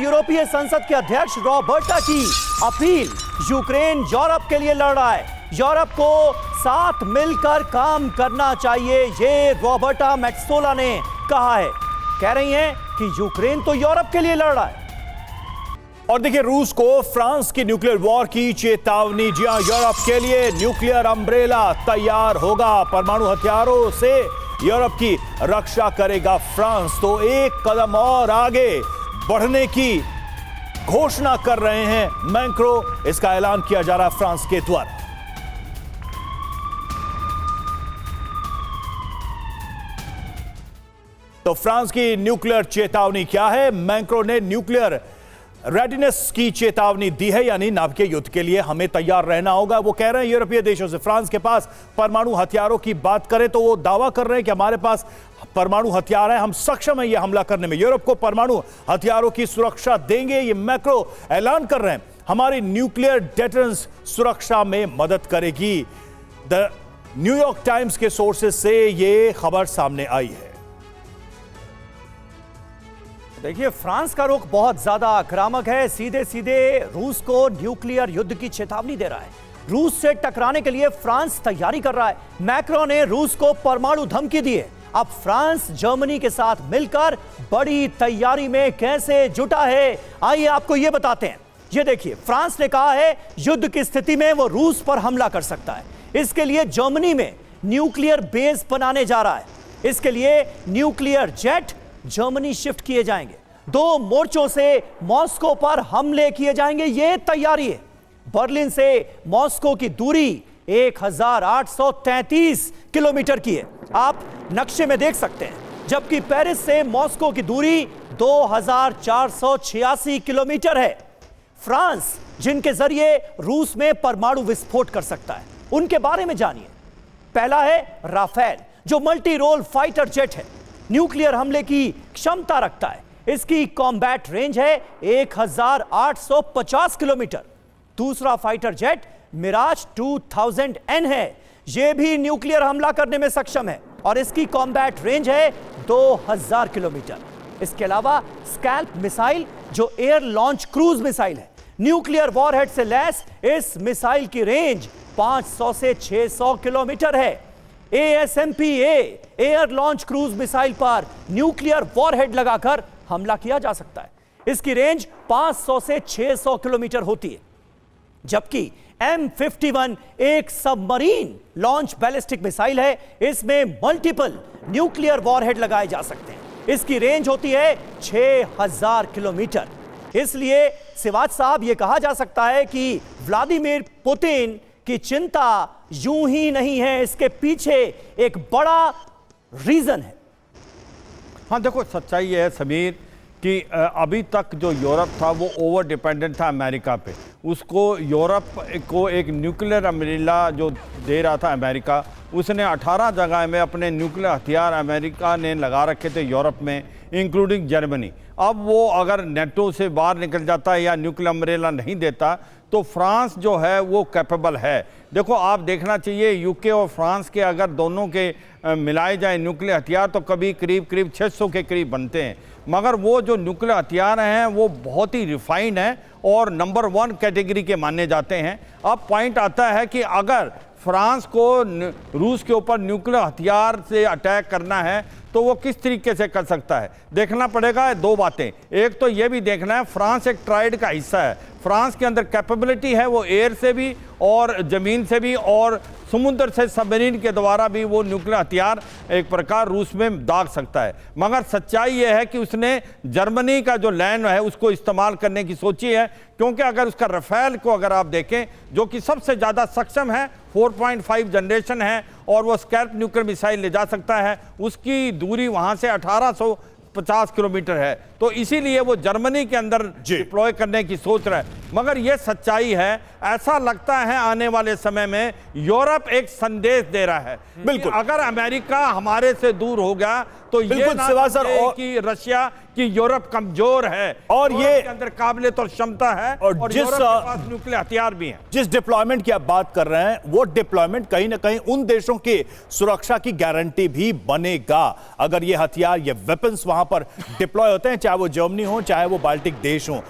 यूरोपीय संसद के अध्यक्ष रॉबर्टा की अपील। यूक्रेन यूरोप के लिए लड़ रहा है, यूरोप को साथ मिलकर काम करना चाहिए, ये रॉबर्टा मेट्सोला ने कहा है। कह रही हैं कि यूक्रेन तो यूरोप के लिए लड़ रहा है। और देखिए, रूस को फ्रांस की न्यूक्लियर वॉर की चेतावनी। जी हां, यूरोप के लिए न्यूक्लियर अम्ब्रेला तैयार होगा, परमाणु हथियारों से यूरोप की रक्षा करेगा फ्रांस। तो एक कदम और आगे बढ़ने की घोषणा कर रहे हैं मैक्रो। इसका ऐलान किया जा रहा है फ्रांस के द्वारा। तो फ्रांस की न्यूक्लियर चेतावनी क्या है? मैक्रो ने न्यूक्लियर रेडिनेस की चेतावनी दी है, यानी नाभिकीय युद्ध के लिए हमें तैयार रहना होगा। वो कह रहे हैं यूरोपीय देशों से, फ्रांस के पास परमाणु हथियारों की बात करें तो वो दावा कर रहे हैं कि हमारे पास परमाणु हथियार है, हम सक्षम हैं ये हमला करने में, यूरोप को परमाणु हथियारों की सुरक्षा देंगे। ये मैक्रो ऐलान कर रहे हैं हमारी न्यूक्लियर डेटरेंस सुरक्षा में मदद करेगी। द न्यूयॉर्क टाइम्स के सोर्सेज से ये खबर सामने आई है। देखिए, फ्रांस का रुख बहुत ज्यादा आक्रामक है, सीधे सीधे रूस को न्यूक्लियर युद्ध की चेतावनी दे रहा है। रूस से टकराने के लिए फ्रांस तैयारी कर रहा है। मैक्रो ने रूस को परमाणु धमकी दी है। अब फ्रांस जर्मनी के साथ मिलकर बड़ी तैयारी में कैसे जुटा है, आइए आपको यह बताते हैं। ये देखिए, फ्रांस ने कहा है युद्ध की स्थिति में वो रूस पर हमला कर सकता है। इसके लिए जर्मनी में न्यूक्लियर बेस बनाने जा रहा है। इसके लिए न्यूक्लियर जेट जर्मनी शिफ्ट किए जाएंगे। 2 मोर्चों से मॉस्को पर हमले किए जाएंगे, यह तैयारी है। बर्लिन से मॉस्को की दूरी 1833 किलोमीटर की है, आप नक्शे में देख सकते हैं, जबकि पेरिस से मॉस्को की दूरी 2486 किलोमीटर है। फ्रांस जिनके जरिए रूस में परमाणु विस्फोट कर सकता है, उनके बारे में जानिए। पहला है राफेल, जो मल्टी रोल फाइटर जेट है, न्यूक्लियर हमले की क्षमता रखता है। इसकी कॉम्बैट रेंज है 1850 किलोमीटर। दूसरा फाइटर जेट मिराज 2000N है, यह भी न्यूक्लियर हमला करने में सक्षम है और इसकी कॉम्बैट रेंज है 2000 किलोमीटर। इसके अलावा स्कैल्प मिसाइल, जो एयर लॉन्च क्रूज मिसाइल है, न्यूक्लियर वॉरहेड से लैस इस मिसाइल की रेंज 500 से 600 किलोमीटर है। ASMPA air launch cruise missile पर न्यूक्लियर वॉरहेड लगाकर हमला किया जा सकता है। इसकी रेंज 500 से 600 किलोमीटर होती है। जबकि M51 एक सबमरीन लॉन्च बैलिस्टिक मिसाइल है, इसमें मल्टीपल न्यूक्लियर वॉरहेड लगाए जा सकते हैं। इसकी रेंज होती है 6000 किलोमीटर। इसलिए सिवाज साहब, यह कहा जा सकता है कि व्लादिमीर पुतिन की चिंता यूं ही नहीं है, इसके पीछे एक बड़ा रीजन है। हाँ, देखो, सच्चाई यह है समीर कि अभी तक जो यूरोप था वो ओवर डिपेंडेंट था अमेरिका पे। उसको यूरोप को एक न्यूक्लियर अम्ब्रेला जो दे रहा था अमेरिका, उसने 18 जगह में अपने न्यूक्लियर हथियार अमेरिका ने लगा रखे थे यूरोप में, इंक्लूडिंग जर्मनी। अब वो अगर नेटो से बाहर निकल जाता है या न्यूक्लियर अम्ब्रेला नहीं देता, तो फ्रांस जो है वो कैपेबल है। देखो, आप देखना चाहिए, यूके और फ्रांस के अगर दोनों के मिलाए जाए न्यूक्लियर हथियार तो कभी करीब 600 के करीब बनते हैं। मगर वो जो न्यूक्लियर हथियार हैं वो बहुत ही रिफाइंड हैं और नंबर 1 कैटेगरी के माने जाते हैं। अब पॉइंट आता है कि अगर फ्रांस को रूस के ऊपर न्यूक्लियर हथियार से अटैक करना है तो वो किस तरीके से कर सकता है, देखना पड़ेगा 2 बातें। एक तो ये भी देखना है, फ्रांस एक ट्राइड का हिस्सा है, फ्रांस के अंदर कैपेबिलिटी है वो एयर से भी और ज़मीन से भी और समुद्र से सबमरीन के द्वारा भी वो न्यूक्लियर हथियार एक प्रकार रूस में दाग सकता है। मगर सच्चाई ये है कि उसने जर्मनी का जो लैंड है उसको इस्तेमाल करने की सोची है, क्योंकि अगर उसका राफेल को अगर आप देखें, जो कि सबसे ज़्यादा सक्षम है, 4.5 जनरेशन है और वो स्कैल्प न्यूक्लियर मिसाइल ले जा सकता है, उसकी दूरी वहाँ से 1850 किलोमीटर है। तो इसीलिए वो जर्मनी के अंदर डिप्लॉय करने की सोच रहा है। मगर ये सच्चाई है, ऐसा लगता है आने वाले समय में यूरोप एक संदेश दे रहा है। बिल्कुल, अगर अमेरिका हमारे से दूर हो गया तो ये ना कि रशिया कि यूरोप कमजोर है, और ये अंदर काबिलियत और क्षमता है और जिस न्यूक्लियर हथियार भी हैं। जिस डिप्लॉयमेंट की आप बात कर रहे हैं, वो डिप्लॉयमेंट कहीं ना कहीं उन देशों की सुरक्षा की गारंटी भी बनेगा। अगर ये हथियार, ये वेपन्स वहां पर डिप्लॉय होते हैं, चाहे वो जर्मनी हो, चाहे वो बाल्टिक देश हो।